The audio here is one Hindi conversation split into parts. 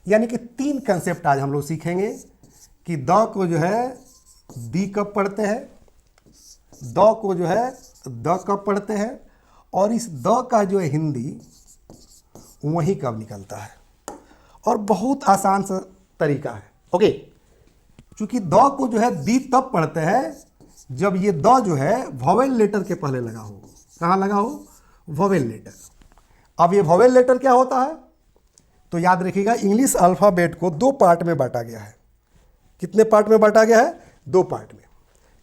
यानी कि 3 कंसेप्ट आज हम लोग सीखेंगे कि द को जो है दी कब पढ़ते हैं, द को जो है द कब पढ़ते हैं, और इस द का जो है हिंदी वही कब निकलता है। और बहुत आसान सा तरीका है। ओके, क्योंकि द को जो है दी तब पढ़ते हैं जब ये द जो है वॉवेल लेटर के पहले लगा हो। कहाँ लगा हो? Vowel letter. अब ये वॉवेल लेटर क्या होता है तो याद रखिएगा, इंग्लिश अल्फ़ाबेट को 2 पार्ट में बांटा गया है। कितने पार्ट में बांटा गया है? 2 पार्ट में,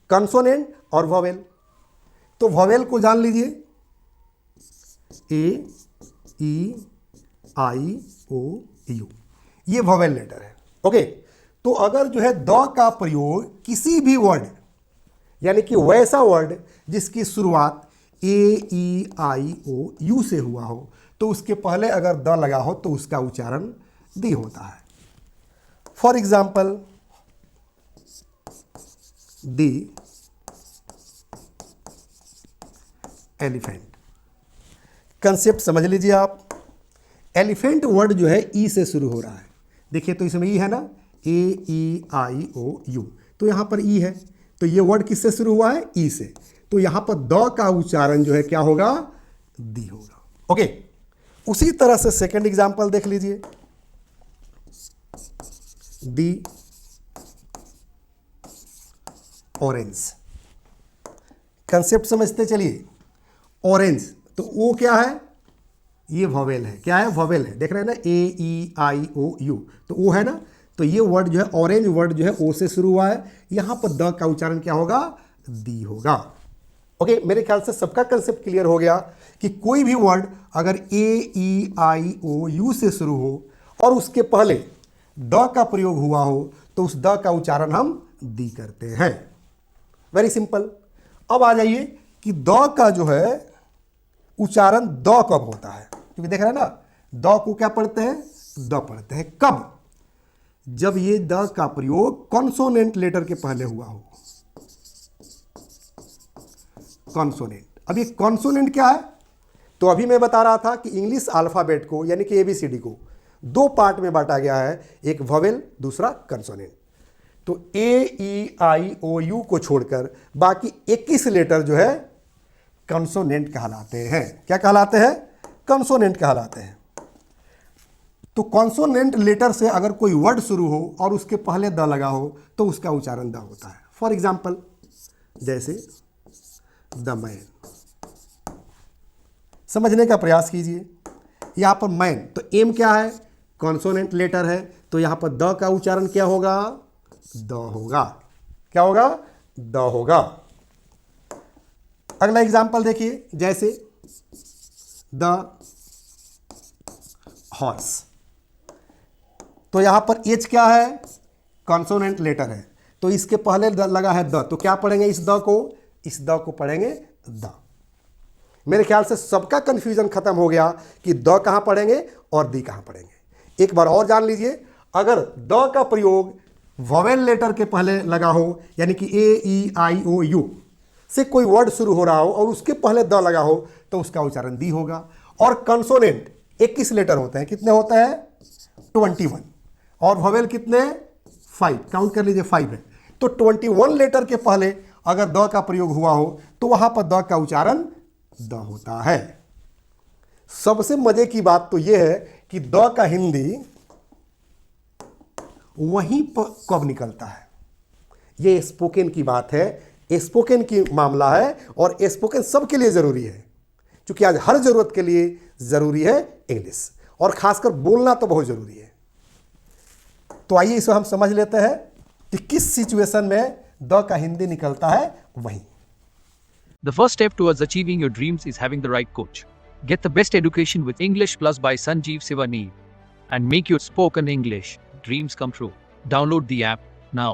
कंसोनेंट और वॉवेल। तो वॉवेल को जान लीजिए, ए, ई, आई, ओ, यू, ये वॉवेल लेटर है। ओके, तो अगर जो है द का प्रयोग किसी भी वर्ड, यानी कि वैसा वर्ड जिसकी शुरुआत ए, ई, आई, ओ, यू से हुआ हो, तो उसके पहले अगर द लगा हो तो उसका उच्चारण दी होता है। For example, the elephant. Concept समझ लीजिए आप। एलिफेंट वर्ड जो है ई से शुरू हो रहा है। देखिए तो इसमें ई है ना, ए, ई, आई, ओ, यू, तो यहाँ पर ई है, तो ये वर्ड किससे शुरू हुआ है? ई से। तो यहाँ पर द का उच्चारण जो है क्या होगा? दी होगा। ओके, उसी तरह से सेकंड एग्जांपल देख लीजिए, दी ऑरेंज। कंसेप्ट समझते चलिए। ऑरेंज, तो वो क्या है? ये वॉवेल है। क्या है? वॉवेल है। देख रहे हैं ना, ए, ई, आई, ओ, यू, तो वो है ना। तो ये वर्ड जो है ऑरेंज वर्ड जो है ओ से शुरू हुआ है। यहां पर द का उच्चारण क्या होगा? दी होगा। ओके, मेरे ख्याल से सबका कंसेप्ट क्लियर हो गया कि कोई भी वर्ड अगर ए, ई, आई, ओ, यू से शुरू हो और उसके पहले द का प्रयोग हुआ हो तो उस द का उच्चारण हम दी करते हैं। Very simple. अब आ जाइए कि द का जो है उच्चारण द कब होता है, क्योंकि देख रहे हैं ना, द को क्या पढ़ते हैं? द पढ़ते हैं। कब? जब ये द का प्रयोग कॉन्सोनेंट लेटर के पहले हुआ हो। कॉन्सोनेंट। अब ये कॉन्सोनेंट क्या है? तो अभी मैं बता रहा था कि इंग्लिश अल्फाबेट को यानी कि एबीसीडी को 2 पार्ट में बांटा गया है, एक वॉवेल, दूसरा कंसोनेंट। तो ए, ई, आई, ओ, यू को छोड़कर बाकी 21 लेटर जो है कंसोनेंट कहलाते हैं। क्या कहलाते हैं? कंसोनेंट कहलाते हैं। तो कंसोनेंट लेटर से अगर कोई वर्ड शुरू हो और उसके पहले द लगा हो तो उसका उच्चारण द होता है। फॉर एग्जाम्पल, जैसे द मैन। समझने का प्रयास कीजिए। यहां पर मैन, तो एम क्या है? कॉन्सोनेंट लेटर है, तो यहां पर द का उच्चारण क्या होगा? द होगा। क्या होगा? द होगा। अगला एग्जाम्पल देखिए, जैसे द हॉर्स। तो यहां पर एच क्या है? कॉन्सोनेंट लेटर है, तो इसके पहले द लगा है द, तो क्या पढ़ेंगे इस द को? इस द को पढ़ेंगे द। मेरे ख्याल से सबका कंफ्यूजन खत्म हो गया कि द कहां पढ़ेंगे और दी कहां पढ़ेंगे। एक बार और जान लीजिए, अगर द का प्रयोग वॉवेल लेटर के पहले लगा हो, यानी कि ए, ई, आई, ओ, यू से कोई वर्ड शुरू हो रहा हो और उसके पहले द लगा हो तो उसका उच्चारण दी होगा। और कंसोनेंट 21 लेटर होते हैं। कितने होते हैं? 21। और वॉवेल कितने? 5। काउंट कर लीजिए, 5 है। तो 21 लेटर के पहले अगर द का प्रयोग हुआ हो तो वहां पर द का उच्चारण द होता है। सबसे मजे की बात तो यह है कि द का हिंदी वहीं पर कब निकलता है। यह स्पोकन की बात है, स्पोकन की मामला है, और स्पोकन सबके लिए जरूरी है, क्योंकि आज हर जरूरत के लिए जरूरी है इंग्लिश, और खासकर बोलना तो बहुत जरूरी है। तो आइए इसे हम समझ लेते हैं कि किस सिचुएशन में द का हिंदी निकलता है वहीं। The first step towards achieving your dreams is having the right coach. Get the best education with English Plus by Sanjeev Sivaneev and make your spoken English dreams come true. Download the app now.